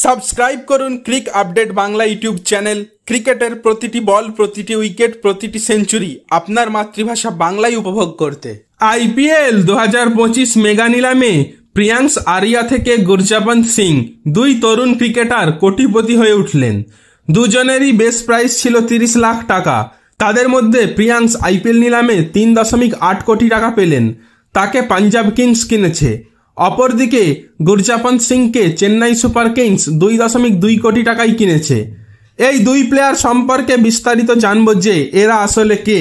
Subscribe করুন ক্রিক update Bangla YouTube channel. ক্রিকেটের প্রতিটি বল, প্রতিটি উইকেট, প্রতিটি সেঞ্চুরি আপনার মাতৃভাষা বাংলায় উপভোগ করতে। আইপিএল 2025 মেগা নিলামে প্রিয়াংশ আরিয়া থেকে গুরজাপন্ত সিং, দুই তরুণ ক্রিকেটার কোটিপতি হয়ে উঠলেন। দুজনেরই বেস প্রাইস ছিল 30 লাখ টাকা। তাদের মধ্যে প্রিয়াংশ আইপিএল নিলামে 3.8 কোটি টাকা পেলেন। তাকে পাঞ্জাব কিংস কিনেছে। অপরদিকে গুরজাপন্ত সিংকে চেন্নাই সুপার কিংস 2.2 কোটি টাকায় কিনেছে। এই দুই প্লেয়ার সম্পর্কে বিস্তারিত জানবো যে এরা আসলে কে।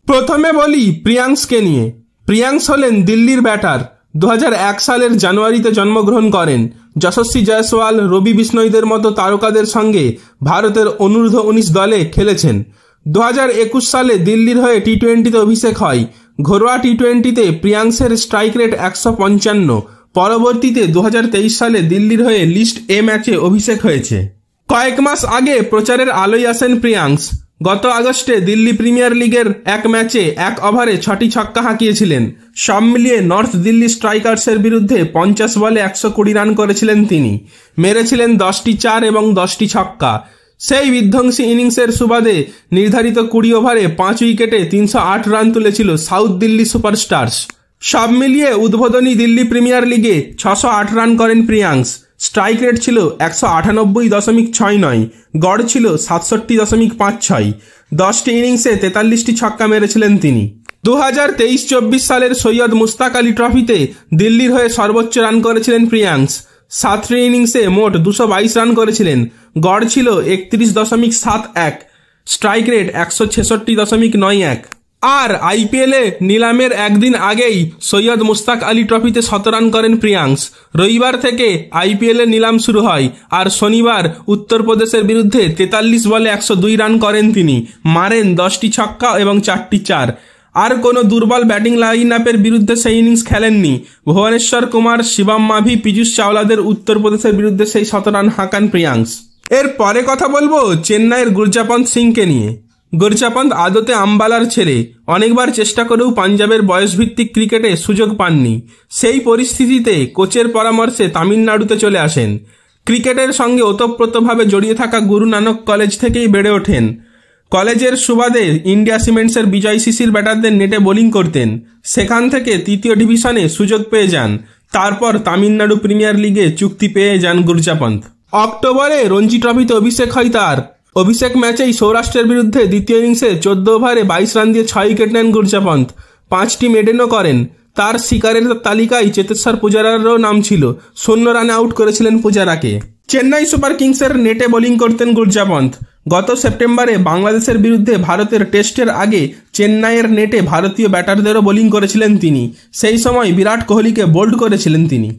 প্রথমে বলি প্রিয়াংশকে নিয়ে। প্রিয়াংশ হলেন দিল্লির ব্যাটার। 2001 সালের জানুয়ারিতে জন্মগ্রহণ করেন। যশস্বী জয়সওয়াল, রবি বিষ্ণইদের মতো তারকাদের সঙ্গে ভারতের অনূর্ধ্ব-19 দলে খেলেছেন। 2021 সালে দিল্লির হয়ে টি-20তে অভিষেক হয়। ঘরোয়া টি-20তে প্রিয়াংশের স্ট্রাইক রেট 155। পরবর্তীতে 2023 সালে দিল্লির হয়ে লিস্ট এ ম্যাচে অভিষেক হয়েছে। কয়েক মাস আগে প্রচারের আলোয় আসেন প্রিয়াংশ। গত আগস্টে দিল্লি প্রিমিয়ার লিগের এক ম্যাচে 1 ওভারে 6টি ছক্কা হাঁকিয়েছিলেন। সব মিলিয়ে নর্থ দিল্লি স্ট্রাইকার্সের বিরুদ্ধে 50 বলে 120 রান করেছিলেন তিনি। মেরেছিলেন 10টি 4 এবং 10টি ছক্কা। সেই বিধ্বংসী ইনিংসের সুবাদে নির্ধারিত 20 ওভারে 5 উইকেটে 308 রান তুলেছিল সাউথ দিল্লি সুপারস্টার্স। সব মিলিয়ে উদ্বোধনী দিল্লি প্রিমিয়ার লিগে 608 রান করেন প্রিয়াংশ। স্ট্রাইক রেট ছিল 198.69, গড় ছিল 67.56। 10টি ইনিংসে 43টি ছক্কা মেরেছিলেন তিনি। 2023-24 সালের সৈয়দ মুস্তাক আলী ট্রফিতে দিল্লির হয়ে সর্বোচ্চ রান করেছিলেন প্রিয়াংশ। 7টি ইনিংসে মোট 222 রান করেছিলেন। গড় ছিল 31.71, স্ট্রাইক রেট 166.91। আর আইপিএলে নিলামের একদিন আগেই সৈয়দ মুস্তাক আলী ট্রফিতে 100 রান করেন প্রিয়াংশ। রবিবার থেকে আইপিএলের নিলাম শুরু হয়। আর শনিবার উত্তরপ্রদেশের বিরুদ্ধে 43 বলে 102 রান করেন তিনি। মারেন 10টি ছক্কা এবং 4টি 4। আর কোনো দুর্বল ব্যাটিং লাইন আপের বিরুদ্ধে সেই ইনিংস খেলেননি। ভুবনেশ্বর কুমার, শিবম মাভি, পীযুষ চাওলাদের উত্তরপ্রদেশের বিরুদ্ধে সেই 100 রান হাঁকান প্রিয়াংশ। এর পরে কথা বলবো চেন্নাইয়ের গুরজাপন্ত সিংকে নিয়ে। গুরজাপন্ত আদতে আম্বালার ছেলে। অনেকবার চেষ্টা করেও পাঞ্জাবের বয়সভিত্তিক ক্রিকেটে সুযোগ পাননি। সেই পরিস্থিতিতে কোচের পরামর্শে তামিলনাড়ুতে চলে আসেন। ক্রিকেটের সঙ্গে ওতপ্রোতভাবে জড়িয়ে থাকা গুরু নানক কলেজ থেকেই বেড়ে ওঠেন। কলেজের সুবাদে ইন্ডিয়া সিমেন্টসের বিজয় শিশির ব্যাটারদের নেটে বোলিং করতেন। সেখান থেকে 3য় ডিভিশনে সুযোগ পেয়ে যান। তারপর তামিলনাড়ু প্রিমিয়ার লিগে চুক্তি পেয়ে যান গুরজাপন্ত। অক্টোবরে রঞ্জি ট্রফিতে অভিষেক হয় তার। অভিষেক ম্যাচেই সৌরাষ্ট্রের বিরুদ্ধে দ্বিতীয় ইনিংসে 14 ওভারে 22 রান দিয়ে 6 উইকেট নেন গুরজাপন্ত। 5টি মেডেনও করেন। তার শিকারের তালিকায় চেতেশ্বর পূজারারও নাম ছিল। 0 রানে আউট করেছিলেন পূজারাকে। চেন্নাই সুপার কিংসের নেটে বোলিং করতেন গুরজাপন্ত। গত সেপ্টেম্বরে বাংলাদেশের বিরুদ্ধে ভারতের টেস্টের আগে চেন্নাইয়ের নেটে ভারতীয় ব্যাটারদেরও বোলিং করেছিলেন তিনি। সেই সময় বিরাট কোহলিকে বোল্ড করেছিলেন তিনি।